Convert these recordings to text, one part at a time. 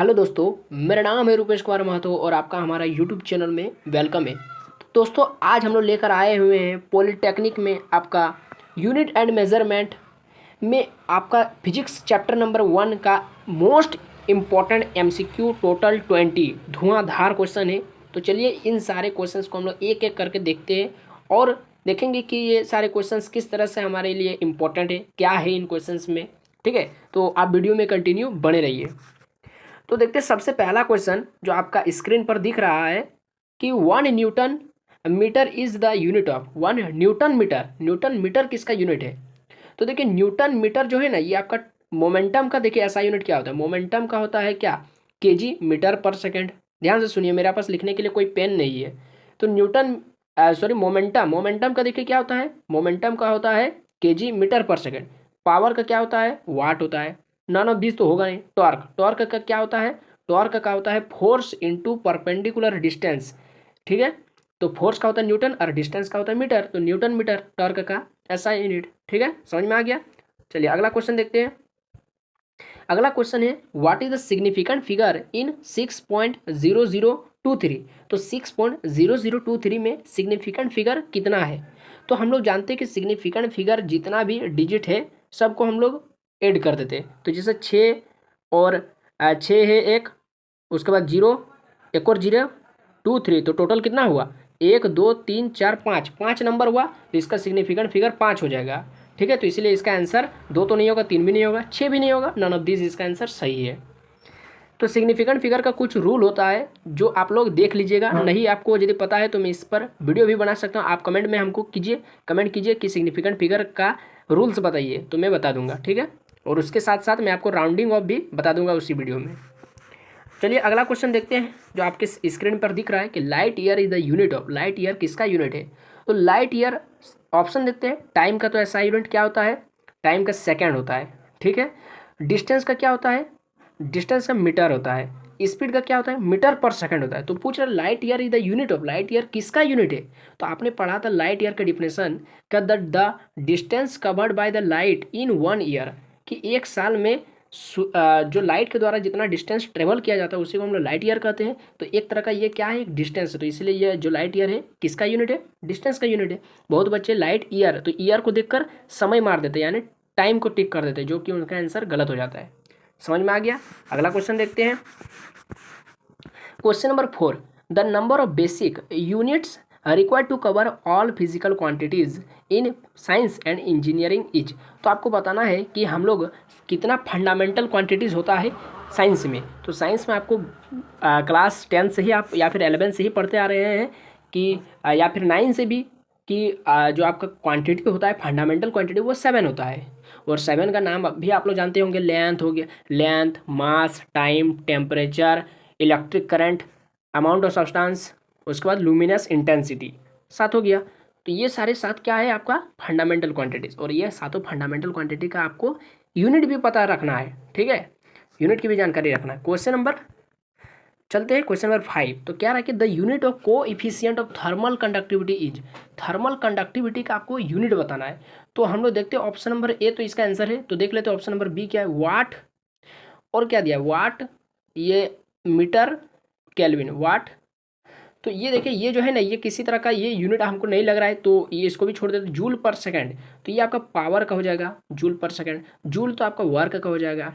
Hello दोस्तों, मेरा नाम है रूपेश कुमार महतो और आपका हमारा यूट्यूब चैनल में वेलकम है। तो दोस्तों, आज हम लोग लेकर आए हुए हैं पॉलिटेक्निक में आपका यूनिट एंड मेजरमेंट में आपका फिजिक्स चैप्टर नंबर 1 का मोस्ट इम्पॉर्टेंट एमसीक्यू टोटल 20 धुआंधार क्वेश्चन है। तो चलिए इन सारे क्वेश्चंस को हम लोग एक एक करके देखते हैं और देखेंगे कि ये सारे क्वेश्चंस किस तरह से हमारे लिए इम्पोर्टेंट है, क्या है इन क्वेश्चंस में। ठीक है, तो आप वीडियो में कंटिन्यू बने रहिए। तो देखते हैं सबसे पहला क्वेश्चन जो आपका स्क्रीन पर दिख रहा है कि 1 newton metre is the unit of 1 newton metre. Newton metre किसका यूनिट है? तो देखिए न्यूटन मीटर जो है ना, ये आपका मोमेंटम का, देखिए ऐसा यूनिट क्या होता है, मोमेंटम का होता है क्या, केजी मीटर पर सेकेंड। ध्यान से सुनिए, मेरे पास लिखने के लिए कोई पेन नहीं है। तो न्यूटन सॉरी मोमेंटम, मोमेंटम का देखिए क्या होता है, मोमेंटम का होता है केजी मीटर पर सेकेंड। पावर का क्या होता है, वाट होता है। नन ऑफ दिस तो होगा नहीं। टॉर्क, टॉर्क का क्या होता है, टॉर्क का होता है फोर्स इनटू परपेंडिकुलर डिस्टेंस। ठीक है, तो फोर्स का होता है न्यूटन और डिस्टेंस का होता है मीटर, तो न्यूटन मीटर टॉर्क का ऐसा यूनिट। ठीक है, समझ में आ गया। चलिए अगला क्वेश्चन देखते हैं। अगला क्वेश्चन है what is the significant figure in 6.0023। तो 6.0023 में सिग्निफिकेंट फिगर कितना है? तो हम लोग जानते हैं कि सिग्निफिकेंट फिगर जितना भी डिजिट है सबको हम लोग ऐड कर देते हैं। तो जैसे 6 और 6 है एक, उसके बाद 0, एक और 0, 2 3, तो टोटल कितना हुआ, 1 2 3 4 5, 5 नंबर हुआ, तो इसका सिग्निफिकेंट फिगर 5 हो जाएगा। ठीक है, तो इसलिए इसका आंसर 2 तो नहीं होगा, 3 भी नहीं होगा, 6 भी नहीं होगा, नन ऑफ दिस इसका आंसर सही है। तो सिग्निफिकेंट फिगर का कुछ रूल होता है जो आप लोग देख लीजिएगा। नहीं आपको यदि पता है तो मैं इस पर वीडियो भी बना सकता हूँ, आप कमेंट में हमको कीजिए, कमेंट कीजिए कि सिग्निफिकेंट फिगर का रूल्स बताइए, तो मैं बता दूंगा। ठीक है, और उसके साथ साथ मैं आपको राउंडिंग ऑफ भी बता दूंगा उसी वीडियो में। चलिए अगला क्वेश्चन देखते हैं जो आपके स्क्रीन पर दिख रहा है कि light year is the unit of, light year किसका यूनिट है? तो लाइट ईयर ऑप्शन देखते हैं। टाइम का तो ऐसा यूनिट क्या होता है, टाइम का सेकंड होता है। ठीक है, डिस्टेंस का क्या होता है, डिस्टेंस का मीटर होता है। स्पीड का क्या होता है, मीटर पर सेकंड होता है। तो पूछ रहा है light year is the unit of, light year किसका यूनिट है? तो आपने पढ़ा था लाइट ईयर का डिफिनेशन का, the distance covered by the light in 1 year, कि एक साल में जो लाइट के द्वारा जितना डिस्टेंस ट्रेवल किया जाता है उसी को हम लोग लाइट ईयर कहते हैं। तो एक तरह का ये क्या है, एक डिस्टेंस है, तो इसलिए ये जो लाइट ईयर है किसका यूनिट है, डिस्टेंस का यूनिट है। बहुत बच्चे लाइट ईयर, तो ईयर को देखकर समय मार देते हैं, यानी टाइम को टिक कर देते हैं, जो कि उनका आंसर गलत हो जाता है। समझ में आ गया। अगला क्वेश्चन देखते हैं। Question number 4, the number of basic units required to cover all physical quantities in science and engineering is. तो आपको बताना है कि हम लोग कितना फंडामेंटल क्वांटिटीज़ होता है साइंस में। तो साइंस में आपको क्लास 10 से ही आप या फिर 11 से ही पढ़ते आ रहे हैं कि या फिर 9 से भी, कि जो आपका क्वांटिटी होता है फंडामेंटल क्वांटिटी वो 7 होता है। और 7 का नाम भी आप लोग जानते होंगे, लेंथ हो गया, length, mass, time, temperature, electric current, amount of substance, उसके बाद लुमिनस इंटेंसिटी, 7 हो गया। तो ये सारे 7 क्या है आपका फंडामेंटल क्वांटिटीज़, और ये सातों फंडामेंटल क्वांटिटी का आपको यूनिट भी पता रखना है। ठीक है, यूनिट की भी जानकारी रखना है। क्वेश्चन नंबर चलते हैं, क्वेश्चन नंबर 5। तो क्या रहा कि द यूनिट ऑफ को efficient of thermal conductivity is, thermal conductivity का आपको यूनिट बताना है। तो हम लोग देखते हैं ऑप्शन नंबर ए, तो इसका आंसर है। तो देख लेते हैं ऑप्शन नंबर बी क्या है, वाट, और क्या दिया, वाट, ये मीटर, केल्विन, वाट। तो ये देखिए, ये जो है ना, ये किसी तरह का ये यूनिट हमको नहीं लग रहा है, तो ये इसको भी छोड़ देते, जूल पर सेकंड। तो ये आपका पावर का हो जाएगा, जूल पर सेकंड। जूल तो आपका वर्क का हो जाएगा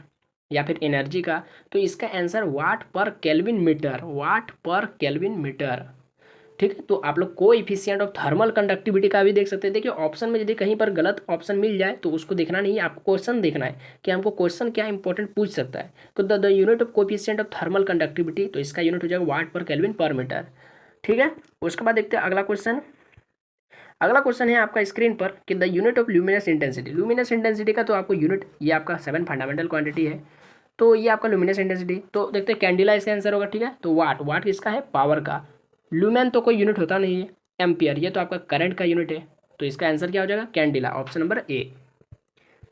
या फिर एनर्जी का। तो इसका आंसर वाट पर केल्विन मीटर, वाट पर केल्विन मीटर। ठीक है, तो आप लोग को इफिशियंट ऑफ थर्मल कंडक्टिविटी का भी देख सकते हैं। देखिए ऑप्शन में यदि कहीं पर गलत ऑप्शन मिल जाए तो उसको देखना नहीं है, आपको क्वेश्चन देखना है कि हमको क्वेश्चन क्या इंपॉर्टेंट पूछ सकता है। तो the unit of coefficient of thermal conductivity, तो इसका यूनिट हो जाएगा वाट पर केल्विन पर मीटर। ठीक है, उसके बाद देखते हैं अगला क्वेश्चन। अगला क्वेश्चन है आपका स्क्रीन पर कि the unit of luminous intensity, luminous intensity का तो आपको यूनिट, ये आपका 7 फंडामेंटल क्वांटिटी है, तो ये आपका ल्यूमिनस इंटेंसिटी। तो देखते हैं कैंडिला इसका आंसर होगा। ठीक है, तो वाट, वाट किसका है, पावर का। ल्यूमेन तो कोई यूनिट होता नहीं है। एम्पियर, ये तो आपका करंट का यूनिट है, तो इसका आंसर क्या हो जाएगा, candela, option number A.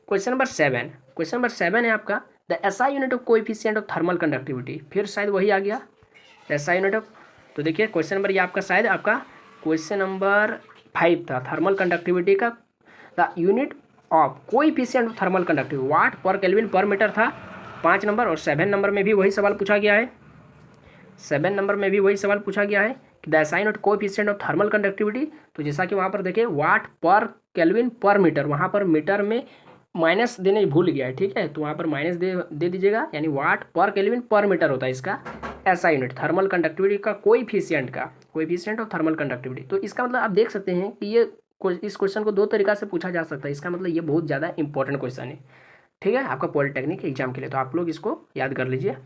Question number 7, question number 7 है आपका the SI unit of coefficient of thermal conductivity, फिर शायद वही आ गया एसआई यूनिट ऑफ। तो देखिए क्वेश्चन नंबर ये आपका शायद आपका क्वेश्चन नंबर 5 था, थर्मल कंडक्टिविटी का the unit of coefficient of thermal conductivity watt per kelvin पर मीटर था। 5 नंबर और 7 नंबर में भी वही सवाल पूछा गया है। 7 नंबर में भी वही सवाल पूछा गया है कि the sign of coefficient of thermal conductivity. तो जैसा कि वहाँ पर देखिए वाट पर केल्विन पर मीटर, वहाँ पर मीटर में माइनस देने भूल गया है, ठीक है, तो वहाँ पर माइनस दे दीजिएगा, यानी वाट पर केल्विन पर मीटर होता है इसका ऐसा यूनिट थर्मल कंडक्टिविटी का, कोएफिशिएंट ऑफ थर्मल कंडक्टिविटी। तो इसका मतलब आप देख सकते हैं कि ये इस क्वेश्चन को 2 तरीका से पूछा जा सकता है। इसका मतलब ये बहुत ज़्यादा इंपॉर्टेंट क्वेश्चन है, ठीक है, आपका पॉलिटेक्निक एग्जाम के लिए। तो आप लोग इसको याद कर लीजिए।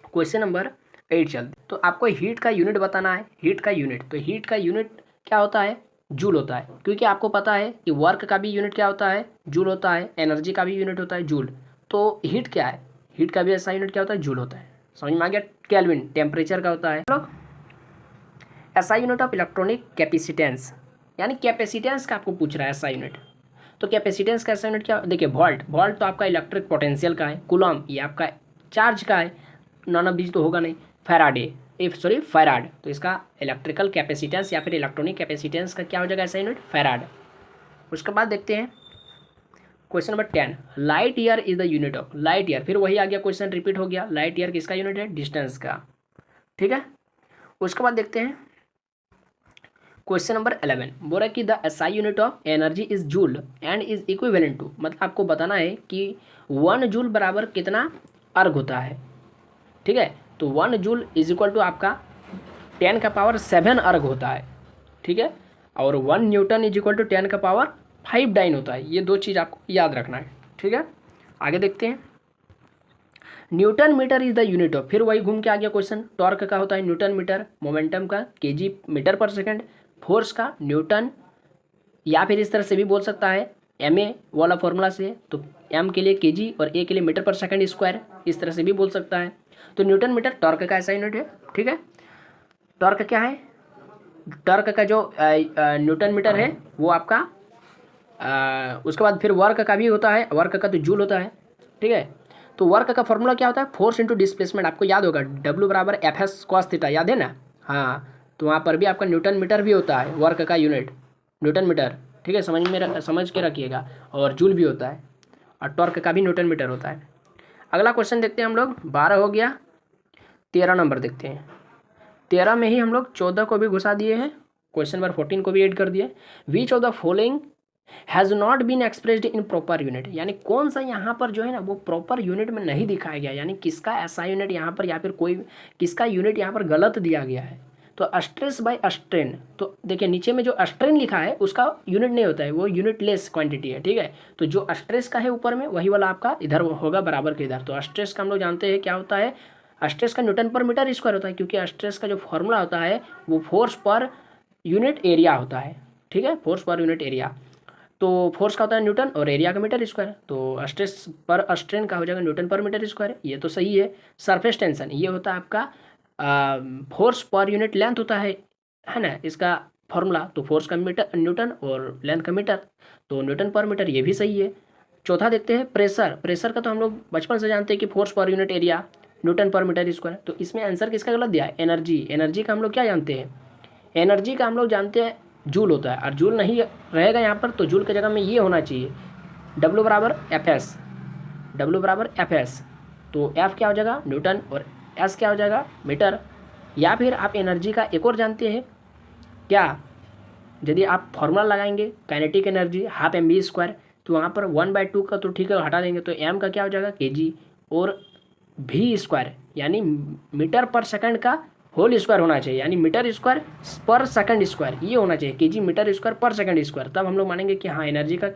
क्वेश्चन नंबर 8 चलते। तो आपको हीट का यूनिट बताना है, हीट का यूनिट। तो हीट का यूनिट क्या होता है? जूल होता है, क्योंकि आपको पता है कि वर्क का भी यूनिट क्या होता है? जूल होता है। एनर्जी का भी यूनिट होता है जूल। तो हीट क्या है? हीट का भी ऐसा यूनिट क्या होता है? जूल होता है। समझ में आ गया? केल्विन टेम्परेचर का होता है। लोग ऐसा यूनिट ऑफ इलेक्ट्रॉनिक कैपेसिटेंस, यानी कैपेसिटेंस का आपको पूछ रहा है ऐसा यूनिट। तो कैपेसिटेंस का ऐसा यूनिट क्या? देखिए वोल्ट, वोल्ट तो आपका इलेक्ट्रिक पोटेंशियल का है। कूलम ये आपका चार्ज का है, नॉन ऑफ दिस तो होगा नहीं। फैराड, तो इसका इलेक्ट्रिकल कैपेसिटेंस या फिर इलेक्ट्रॉनिक कैपेसिटेंस का क्या हो जाएगा ऐसा यूनिट? फैराड। उसके बाद देखते हैं question number 10। Light year is the unit of, light year, फिर वही आ गया, क्वेश्चन रिपीट हो गया। लाइट ईयर किसका यूनिट है? डिस्टेंस का, ठीक है। उसके बाद देखते हैं क्वेश्चन नंबर 11। बोल रहा है कि the SI unit of energy is joule and is equivalent to, मतलब आपको बताना है कि 1 जूल बराबर कितना अर्ग होता है, ठीक है। तो 1 जूल इज इक्वल टू आपका 10 का पावर 7 अर्ग होता है, ठीक है। और 1 न्यूटन इज इक्वल टू 10 का पावर 5 डाइन होता है। ये 2 चीज़ आपको याद रखना है, ठीक है। आगे देखते हैं। Newton metre is the unit of, फिर वही घूम के आ गया क्वेश्चन। टॉर्क का होता है न्यूटन मीटर, मोमेंटम का केजी मीटर पर सेकंड, फोर्स का न्यूटन, या फिर इस तरह से भी बोल सकता है MA वाला फॉर्मूला से, तो M के लिए केजी और A के लिए मीटर पर सेकंड स्क्वायर, इस तरह से भी बोल सकता है। तो न्यूटन मीटर टॉर्क का ऐसा यूनिट है, ठीक है। टॉर्क क्या है? टॉर्क का जो न्यूटन मीटर है वो आपका उसके बाद फिर वर्क का भी होता है, वर्क का तो जूल होता है, ठीक है। तो वर्क का फॉर्मूला क्या होता है? फोर्स इंटू डिस्प्लेसमेंट, आपको याद होगा W बराबर FS cos थीटा, याद है ना? हाँ, तो वहाँ पर भी आपका न्यूटन मीटर भी होता है, वर्क का यूनिट न्यूटन मीटर, ठीक है, समझ के रखिएगा। और जूल भी होता है, और टॉर्क का भी न्यूटन मीटर होता है। अगला क्वेश्चन देखते हैं हम लोग। 12 हो गया, 13 नंबर देखते हैं। 13 में ही हम लोग 14 को भी घुसा दिए हैं, क्वेश्चन नंबर 14 को भी ऐड कर दिए। Which of the following has not been expressed in proper unit, यानी कौन सा यहाँ पर जो है ना वो प्रॉपर यूनिट में नहीं दिखाया गया, यानी किसका ऐसा यूनिट यहाँ पर या फिर कोई किसका यूनिट यहाँ पर गलत दिया गया है। तो स्ट्रेस बाय स्ट्रेन, तो देखिए नीचे में जो स्ट्रेन लिखा है उसका यूनिट नहीं होता है, वो यूनिट लेस क्वांटिटी है, ठीक है। तो जो स्ट्रेस का है ऊपर में वही वाला आपका इधर होगा बराबर के इधर। तो स्ट्रेस का हम लोग जानते हैं क्या होता है? स्ट्रेस का न्यूटन पर मीटर स्क्वायर होता है, क्योंकि स्ट्रेस का जो फॉर्मूला होता है वो फोर्स पर यूनिट एरिया होता है, ठीक है, फोर्स पर यूनिट एरिया। तो फोर्स का होता है न्यूटन और एरिया का मीटर स्क्वायर, तो स्ट्रेस पर स्ट्रेन का हो जाएगा न्यूटन पर मीटर स्क्वायर, ये तो सही है। सरफेस टेंशन ये होता है आपका फोर्स पर यूनिट लेंथ होता है ना इसका फॉर्मूला। तो फोर्स का मीटर न्यूटन और लेंथ का मीटर, तो न्यूटन पर मीटर, ये भी सही है। चौथा देखते हैं प्रेशर। प्रेशर का तो हम लोग बचपन से जानते हैं कि force per unit area Newton पर मीटर स्क्वायर। तो इसमें आंसर किसका गलत दिया है? एनर्जी। एनर्जी का हम लोग क्या जानते हैं? एनर्जी का हम लोग जानते हैं जूल होता है, और जूल नहीं रहेगा यहाँ पर, तो जूल की जगह में ये होना चाहिए W बराबर FS, W बराबर FS। तो F क्या हो जाएगा? न्यूटन, और S क्या हो जाएगा? मीटर। या फिर आप एनर्जी का एक और जानते हैं क्या? यदि आप फॉर्मूला लगाएंगे काइनेटिक एनर्जी हाफ mv², तो वहाँ पर 1/2 का तो ठीक है हटा देंगे, तो m का क्या हो जाएगा? kg, और v² यानी मीटर पर सेकंड का होल स्क्वायर होना चाहिए, यानी मीटर स्क्वायर पर सेकंड स्क्वायर ये होना चाहिए, केजी मीटर स्क्वायर पर सेकंड स्क्वायर, तब हम लोग मानेंगे कि हाँ एनर्जी का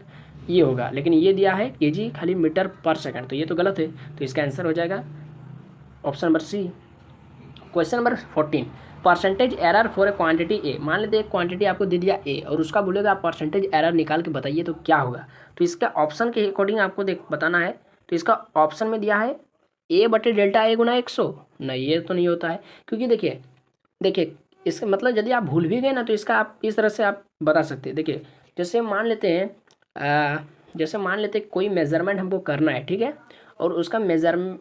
ये होगा। लेकिन ये दिया है केजी खाली मीटर पर सेकंड, तो ये तो गलत है। तो इसका आंसर हो जाएगा option number C। Question number 14। Percentage error for a quantity a, मान लेते एक क्वांटिटी आपको दे दिया ए और उसका बोलेगा आप परसेंटेज एरर निकाल के बताइए, तो क्या होगा? तो इसका ऑप्शन के अकॉर्डिंग आपको बताना है। तो इसका ऑप्शन में दिया है A/डेल्टा A गुना 100, नहीं ये तो नहीं होता है, क्योंकि देखिए इसका मतलब यदि आप भूल भी गए ना तो इसका आप इस तरह से आप बता सकते हैं। देखिए जैसे मान लेते हैं कोई मेजरमेंट हमको करना है, ठीक है, और उसका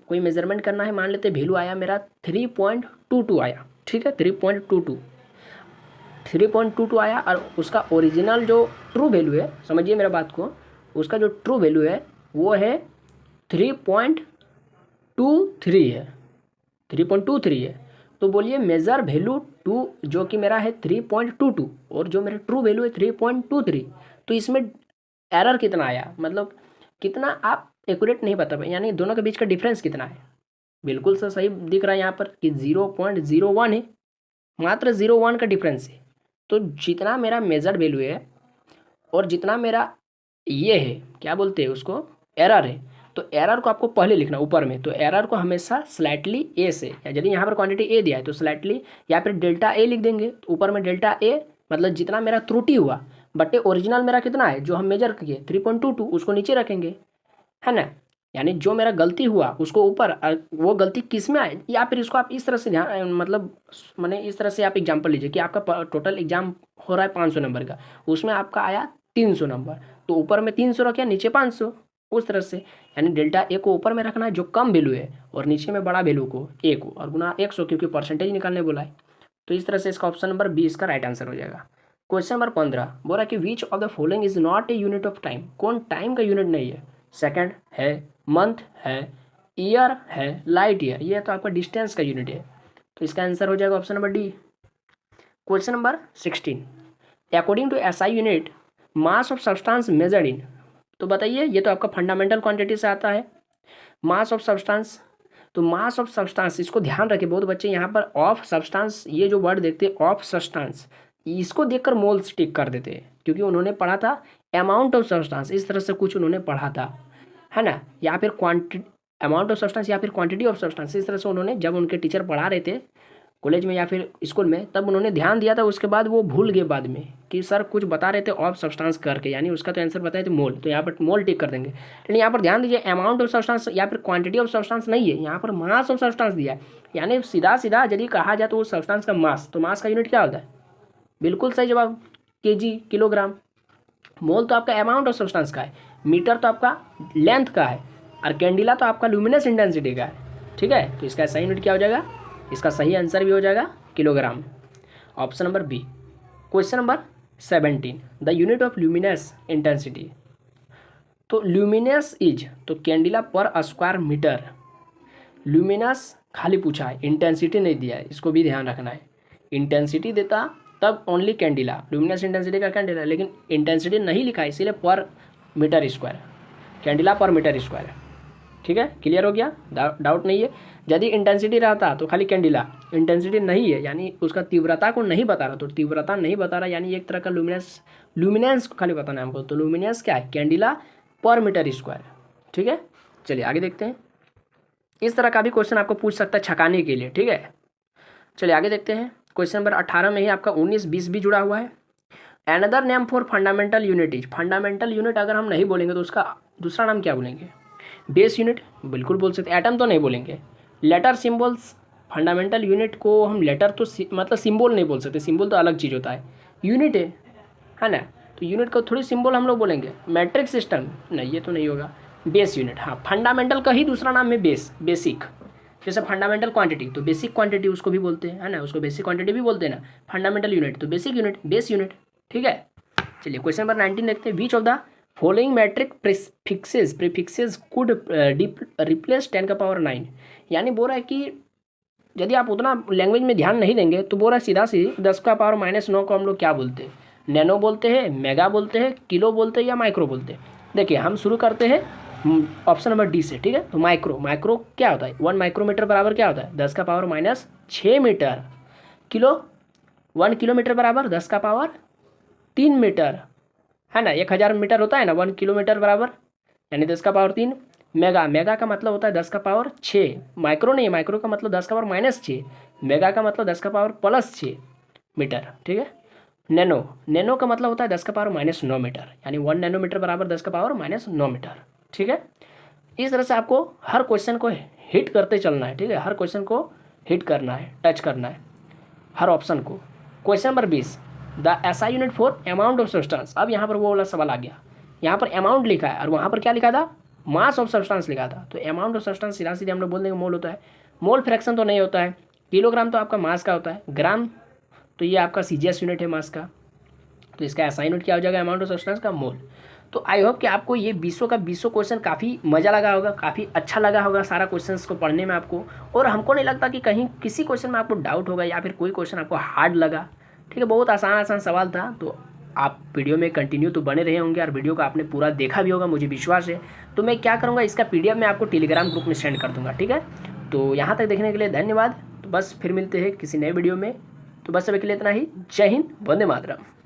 कोई मेजरमेंट करना है, मान लेते वैल्यू आया मेरा 3.22 आया, ठीक है, 3.22 आया, और उसका ओरिजिनल जो ट्रू वैल्यू है, समझिए मेरा बात को, उसका जो ट्रू वैल्यू है वो है 3.22 3.23 है, 3.23 है। तो बोलिए मेजर वैल्यू 2 जो कि मेरा है 3.22 और जो मेरा ट्रू वैल्यू है 3.23, तो इसमें एरर कितना आया, मतलब कितना आप एक्यूरेट नहीं बता पाए, यानी दोनों के बीच का डिफरेंस कितना है। बिल्कुल से सही दिख रहा है यहाँ पर कि 0.01 है, मात्र 0.1 का डिफरेंस है। तो जितना मेरा मेजर्ड वैल्यू है और जितना मेरा ये है क्या बोलते हैं उसको, एरर है, तो एरर को आपको पहले लिखना ऊपर में। तो एरर को हमेशा स्लाइटली ए से, या यदि यहाँ पर क्वांटिटी ए दिया है तो स्लाइटली या फिर डेल्टा ए लिख देंगे। तो ऊपर में डेल्टा ए मतलब जितना मेरा त्रुटि हुआ, बटे ओरिजिनल मेरा कितना है जो हम मेजर किए 3.22, उसको नीचे रखेंगे, है ना। यानी जो मेरा गलती हुआ उसको ऊपर, वो गलती किस में आए, या फिर इसको आप इस तरह से ध्यान, मतलब मैंने इस तरह से आप एग्जांपल लीजिए कि आपका टोटल एग्जाम हो रहा है 500 नंबर का, उसमें आपका आया 300 नंबर, तो ऊपर में 300 रखे नीचे 500, उस तरह से। यानी डेल्टा ए को ऊपर में रखना है जो कम वैल्यू है, और नीचे में बड़ा वैल्यू को ए को, और गुना 100 क्योंकि परसेंटेज निकालने बोला है। तो इस तरह से इसका ऑप्शन नंबर 20 का राइट आंसर हो जाएगा। क्वेश्चन नंबर 15 बोल रहा है कि विच of the following is not a unit of time, कौन टाइम का यूनिट नहीं है। सेकंड है, मंथ है, ईयर है, लाइट ईयर, ये तो आपका डिस्टेंस का यूनिट है। तो इसका आंसर हो जाएगा option number D. Question number 16 according to SI unit mass of substance measured in, तो बताइए, ये तो आपका फंडामेंटल क्वांटिटी से आता है मास ऑफ सब्सटेंस। तो मास ऑफ सब्सटेंस, इसको ध्यान रखें बहुत बच्चे यहाँ पर ऑफ सब्सटेंस, ये जो वर्ड देखते हैं ऑफ सब्सटेंस, इसको देखकर मोल्स टिक कर देते हैं, क्योंकि उन्होंने पढ़ा था अमाउंट ऑफ सब्सटेंस, इस तरह से कुछ उन्होंने पढ़ा था, है ना, या फिर क्वांटिटी अमाउंट ऑफ सब्सटेंस या फिर क्वांटिटी ऑफ सब्सटेंस, इस तरह से उन्होंने, जब उनके टीचर पढ़ा रहे थे कॉलेज में या फिर स्कूल में, तब उन्होंने ध्यान दिया था। उसके बाद वो भूल गए बाद में कि सर कुछ बता रहे थे ऑफ सब्सटेंस करके, यानी उसका तो आंसर बताए थे मोल, तो यहाँ पर मोल टिक कर देंगे। लेकिन यहाँ पर ध्यान दीजिए अमाउंट ऑफ सब्सटेंस या फिर क्वांटिटी ऑफ सब्सटेंस नहीं है, यहाँ पर मास ऑफ सब्सटेंस दिया है। यानी सीधा सीधा यदि कहा जाए तो उस सब्सटेंस का मास, तो मास का यूनिट क्या होता है, बिल्कुल सही जवाब केजी, किलोग्राम। मोल तो आपका अमाउंट ऑफ सब्सटेंस का है, मीटर तो आपका लेंथ का है, और कैंडिला तो आपका लुमिनस इंटेंसिटी का है। ठीक है, तो इसका सही यूनिट क्या हो जाएगा, इसका सही आंसर भी हो जाएगा kilogram, option number B. Question number 17 the unit of luminous intensity, तो ल्यूमिनस इज, तो कैंडिला पर स्क्वायर मीटर, ल्यूमिनस खाली पूछा है, इंटेंसिटी नहीं दिया है, इसको भी ध्यान रखना है। इंटेंसिटी देता तब ओनली कैंडिला, ल्यूमिनस इंटेंसिटी का कैंडिला, लेकिन इंटेंसिटी नहीं लिखा है इसीलिए पर मीटर स्क्वायर, कैंडिला पर मीटर स्क्वायर। ठीक है, क्लियर हो गया, डाउट नहीं है। यदि इंटेंसिटी रहता तो खाली कैंडिला, इंटेंसिटी नहीं है यानी उसका तीव्रता को नहीं बता रहा, तो तीव्रता नहीं बता रहा यानी एक तरह का लुमिनेंस को खाली बताना है हमको। तो लुमिनेंस क्या है, कैंडिला पर मीटर स्क्वायर। ठीक है, चलिए आगे देखते हैं। इस तरह का भी क्वेश्चन आपको पूछ सकता है छकाने के लिए। ठीक है, चलिए आगे देखते हैं। क्वेश्चन नंबर 18 में ही आपका 19-20 भी जुड़ा हुआ है। Another name for fundamental unit is, fundamental unit अगर हम नहीं बोलेंगे तो उसका दूसरा नाम क्या बोलेंगे, बेस यूनिट बिल्कुल बोल सकते, एटम तो नहीं बोलेंगे। लेटर सिंबल्स, फंडामेंटल यूनिट को हम लेटर तो मतलब सिंबल नहीं बोल सकते, सिंबल तो अलग चीज़ होता है, यूनिट है ना, तो यूनिट को थोड़ी सिंबल हम लोग बोलेंगे। मैट्रिक सिस्टम नहीं, ये तो नहीं होगा। बेस यूनिट, हाँ, फंडामेंटल का ही दूसरा नाम है बेस, बेसिक। जैसे फंडामेंटल क्वांटिटी तो बेसिक क्वांटिटी उसको भी बोलते हैं, है ना, उसको बेसिक क्वांटिटी भी बोलते हैं ना। फंडामेंटल यूनिट तो बेसिक यूनिट, बेस यूनिट। ठीक है, चलिए क्वेश्चन नंबर 19 देखते हैं। Which of the following metric prefixes could replace 10 का पावर 9, यानी बोल रहा है कि यदि आप उतना लैंग्वेज में ध्यान नहीं देंगे तो बोल रहा है सीधा सी 10 का पावर -9 को हम लोग क्या बोलते हैं, नैनो बोलते हैं, मेगा बोलते हैं, किलो बोलते हैं या माइक्रो बोलते हैं। देखिए हम शुरू करते हैं ऑप्शन नंबर डी से। ठीक है, तो माइक्रो क्या होता है, 1 माइक्रोमीटर बराबर क्या होता है, 10 का पावर -6 मीटर। 1 किलोमीटर बराबर 10 का पावर 3 मीटर, है ना। 1000 मीटर होता है ना, 1 किलोमीटर बराबर यानी 10 का पावर 3। मेगा का मतलब होता है 10 का पावर 6। माइक्रो नहीं है, माइक्रो का मतलब 10 का पावर -6, मेगा का मतलब 10 का पावर +6 मीटर। ठीक है, नैनो का मतलब होता है 10 का पावर -9 मीटर, यानी 1 नैनोमीटर बराबर 10 का पावर -9 मीटर। ठीक है, इस तरह से आपको हर क्वेश्चन को हिट करते चलना है। ठीक है, हर क्वेश्चन को हिट करना है, टच करना है हर ऑप्शन को। Question number 20 the SI unit for amount of substance, अब यहाँ पर वो वाला सवाल आ गया, यहाँ पर अमाउंट लिखा है और वहाँ पर क्या लिखा था, मास ऑफ सब्सटेंस लिखा था। तो अमाउंट ऑफ सब्सटेंस सीधा सीधे हम लोग बोल देंगे मोल होता है, मोल फ्रैक्शन तो नहीं होता है, किलोग्राम तो आपका मास का होता है, ग्राम तो ये आपका सीजीएस यूनिट है मास का। तो इसका एसआई यूनिट क्या हो जाएगा, अमाउंट ऑफ सब्सटेंस का मोल। तो आई होप कि आपको ये 20 का 20 क्वेश्चन काफ़ी मज़ा लगा होगा, काफ़ी अच्छा लगा होगा सारा क्वेश्चंस को पढ़ने में आपको। और हमको नहीं लगता कि कहीं किसी क्वेश्चन में आपको डाउट होगा या फिर कोई क्वेश्चन आपको हार्ड लगा। ठीक है, बहुत आसान आसान सवाल था। तो आप वीडियो में कंटिन्यू तो बने रहे होंगे और वीडियो को आपने पूरा देखा भी होगा, मुझे विश्वास है। तो मैं क्या करूँगा, इसका PDF मैं आपको टेलीग्राम ग्रुप में सेंड कर दूँगा। ठीक है, तो यहाँ तक देखने के लिए धन्यवाद। तो बस फिर मिलते हैं किसी नए वीडियो में। तो बस अभी के लिए इतना ही। जय हिंद, वंदे मातरम।